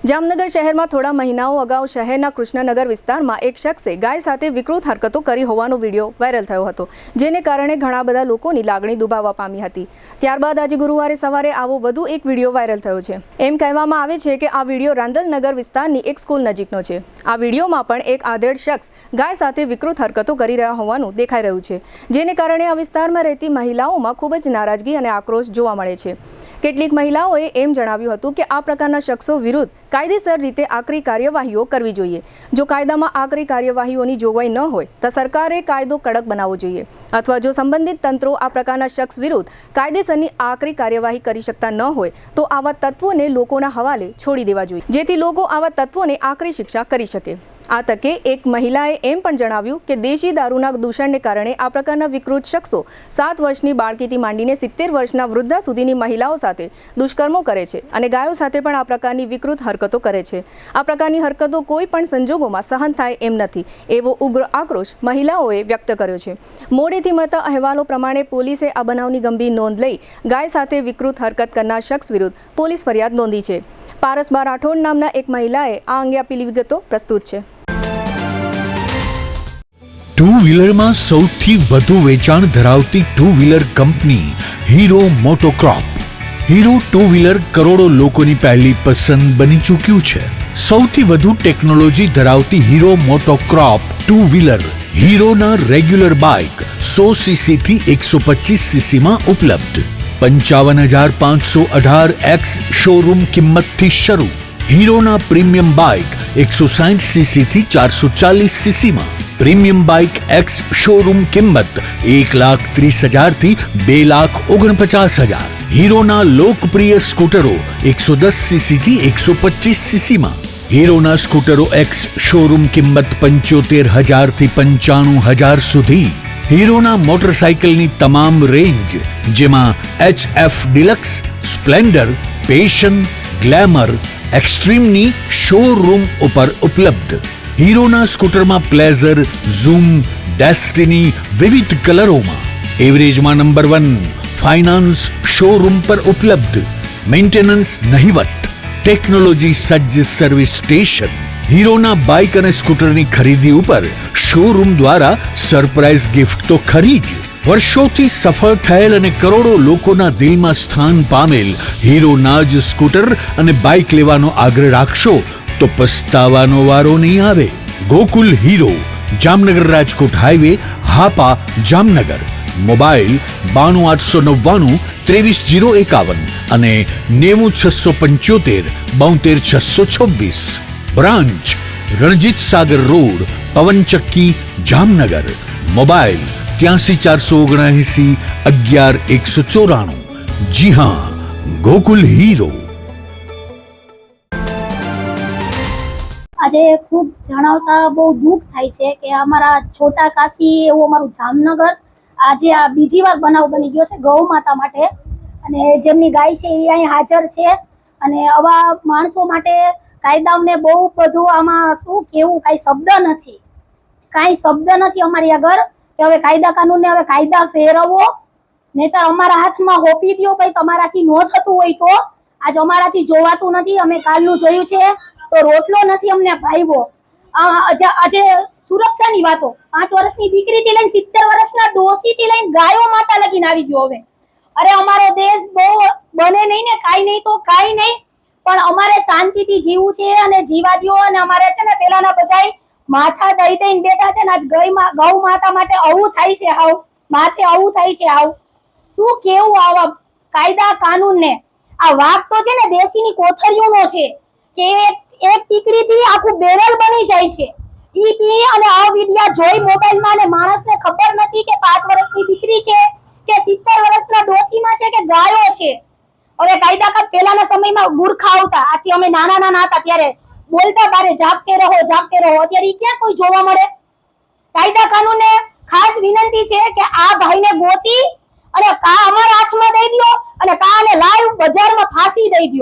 જામનગર શહેરમાં થોડા મહિનાઓ અગાઉ શહેરના કૃષ્ણનગર વિસ્તારમાં એક શખ્સે ગાય સાથે વિકૃત હરકતો કરી હોવાનો વિડીયો વાયરલ થયો હતો, જેને કારણે ઘણા બધા લોકોની લાગણી દુભાવવા પામી હતી। ત્યારબાદ આજે ગુરુવારે સવારે આવો વધુ એક વિડીયો વાયરલ થયો છે। એમ કહેવામાં આવે છે કે આ વિડીયો રાંદલનગર વિસ્તારની એક સ્કૂલ નજીકનો છે। આ વિડીયોમાં પણ એક આધેડ શખ્સ ગાય સાથે વિકૃત હરકતો કરી રહ્યા હોવાનું દેખાઈ રહ્યું છે, જેને કારણે આ વિસ્તારમાં રહેતી મહિલાઓમાં ખૂબ જ નારાજગી અને આક્રોશ જોવા મળે છે। કેટલીક મહિલાઓએ એમ જણાવ્યું હતું કે આ પ્રકારના શખ્સો વિરુદ્ધ કાયદેસર રીતે આકરી કાર્યવાહીઓ કરવી જોઈએ। જો કાયદામાં આકરી કાર્યવાહીઓની જોગવાઈ ન હોય તો સરકારે કાયદો કડક બનાવવો જોઈએ, અથવા જો સંબંધિત તંત્રો આ પ્રકારના શખ્સ વિરુદ્ધ કાયદેસરની આકરી કાર્યવાહી કરી શકતા ન હોય તો આવા તત્વોને લોકોના હવાલે છોડી દેવા જોઈએ, જેથી લોકો આવા તત્વોને આકરી શિક્ષા કરી શકે। આ તકે એક મહિલાએ એમ પણ જણાવ્યું કે દેશી દારૂના દૂષણને કારણે આ પ્રકારના વિકૃત શખ્સો 7 વર્ષની બાળકીથી માંડીને 70 વર્ષના વૃદ્ધા સુધીની મહિલાઓ સાથે દુષ્કર્મો કરે છે અને ગાયો સાથે પણ આ પ્રકારની વિકૃત હરકતો કરે છે। આ પ્રકારની હરકતો કોઈ પણ સંજોગોમાં સહન થાય એમ નથી, એવો ઉગ્ર આક્રોશ મહિલાઓએ વ્યક્ત કર્યો છે। મોડેથી મળતા અહેવાલો પ્રમાણે પોલીસે આ બનાવની ગંભીર નોંધ લઈ ગાય સાથે વિકૃત હરકત કરનાર શખ્સ વિરુદ્ધ પોલીસ ફરિયાદ નોંધી છે। પારસબા રાઠોડ નામના એક મહિલાએ આ અંગે આપેલી વિગતો પ્રસ્તુત છે। ટુ વ્હીલરમાં સૌથી વધુ વેચાણ ધરાવતી ટુ વ્હીલર કંપની હીરો મોટોક્રોપ। હીરો ટુ વ્હીલર કરોડો લોકોની પહેલી પસંદ બની ચૂક્યું છે। સૌથી વધુ ટેકનોલોજી ધરાવતી હીરો મોટોક્રોપ ટુ વ્હીલર હીરોના રેગ્યુલર બાઇક 100 સીસી થી 125 સીસી માં ઉપલબ્ધ। 55,518 શોરૂમ કિંમતથી શરૂ। હીરોના પ્રીમિયમ બાઇક 160 સીસી થી 440 સીસી માં। પ્રીમિયમ બાઇક એક્સ શોરૂમ કિંમત 1,30,000 થી 2,49,000। હીરોના લોકપ્રિય સ્કૂટરો 110 સીસી થી 125 સીસી માં। હીરોના સ્કૂટરો એક્સ શોરૂમ કિંમત 75,000 થી 95,000 સુધી। હીરોના મોટરસાઇકલની તમામ રેન્જ, જેમાં HF Deluxe, Splendor, Passion, Glamour, એક્સ્ટ્રીમની શોરૂમ ઉપર ઉપલબ્ધ। હીરોના સ્કૂટરમાં પ્લેઝર, ઝૂમ, ડેસ્ટિની વિવિધ કલરોમાં। એવરેજમાં નંબર 1, ફાઇનાન્સ શોરૂમ પર ઉપલબ્ધ। મેન્ટેનન્સ નહિવત, ટેકનોલોજી સજ્જ સર્વિસ સ્ટેશન। હીરોના બાઇક અને સ્કૂટરની ખરીદી ઉપર શોરૂમ દ્વારા સરપ્રાઇઝ ગિફ્ટ તો ખરી જ, વર્ષોથી સફળ થયેલ અને કરોડો લોકોના દિલમાં સ્થાન પામેલ હીરોના જ સ્કૂટર અને બાઇક લેવાનો આગ્રહ રાખશો તો પસ્તાવાનો વારો નહીં આવે। Gokul hero, Jamnagar Rajkot highway, Hapa, Jamnagar. Mobile 92 899 23 051 અને 90 675 72 626। Branch Ranjit Sagar road, પવનચક્કી, Jamnagar. Mobile 83 479 11 194। જી હા, ગોકુલ હીરો। આજે ખૂબ જણાવતા બહુ દુઃખ થાય છે કે અમારા છોટા કાશી એવું અમારું જામનગર આજે આ બીજી વાર બનાવ બની ગયો છે ગૌ માતા માટે, અને જેમની ગાય છે એ અહીં હાજર છે। અને આવા માણસો માટે કાયદાને બહુ બધું આમાં શું કહેવું, કાંઈ શબ્દ નથી અમારી આગળ કે હવે કાયદા કાનૂનને હવે કાયદા ફેરવો, નહીંતર અમારા હાથમાં હોપી દો ભાઈ, તમારાથી ન થતું હોય તો। આજ અમારાથી જોવાતું નથી, અમે કાલનું જોયું છે તો રોટલો નથી અમને ભાઈવો। આજે સુરક્ષાની વાતો 5 વર્ષની દીકરીથી લઈને 70 વર્ષના ડોશીથી લઈને ગાયો માતા લગીને આવી ગયો હવે। અરે અમારો દેશ બહુ બને નહીં ને, કાંઈ નહીં તો કાંઈ નહીં, પણ અમારે શાંતિથી જીવવું છે અને જીવા દો। અને અમારે છે ને પેલાના બધાય માથા દઈ દઈને બેઠા છે ને, આજ ગૌ માતા માટે આવું થાય છે, હાવ માથે આવું થાય છે, હાવ શું કેવું આવા કાયદા કાનૂનને। આ વાઘ તો છે ને દેશીની કોથળીઓનો છે કે એક ટીકડીથી આખું બેરલ બની જાય છે। ઈ પી અને આ વિડિયા જોઈ મોબાઈલમાં, અને માણસને ખબર નથી કે 5 વર્ષની દીકરી છે કે 70 વર્ષના ડોશીમાં છે કે ગાયો છે। હવે કાયદા પહેલાના સમયમાં ગુરખા આવતા, આથી અમે નાના હતા ત્યારે બોલતા બારે જાગતે રહો, અત્યારે ઈ ક્યાં કોઈ જોવા મળે। કાયદા કાનૂનને ખાસ વિનંતી છે કે આ ભાઈને ગોતી અને કા અમારા હાથમાં દઈ દો અને કા ને લાઈવ બજારમાં ફાંસી દઈ દો।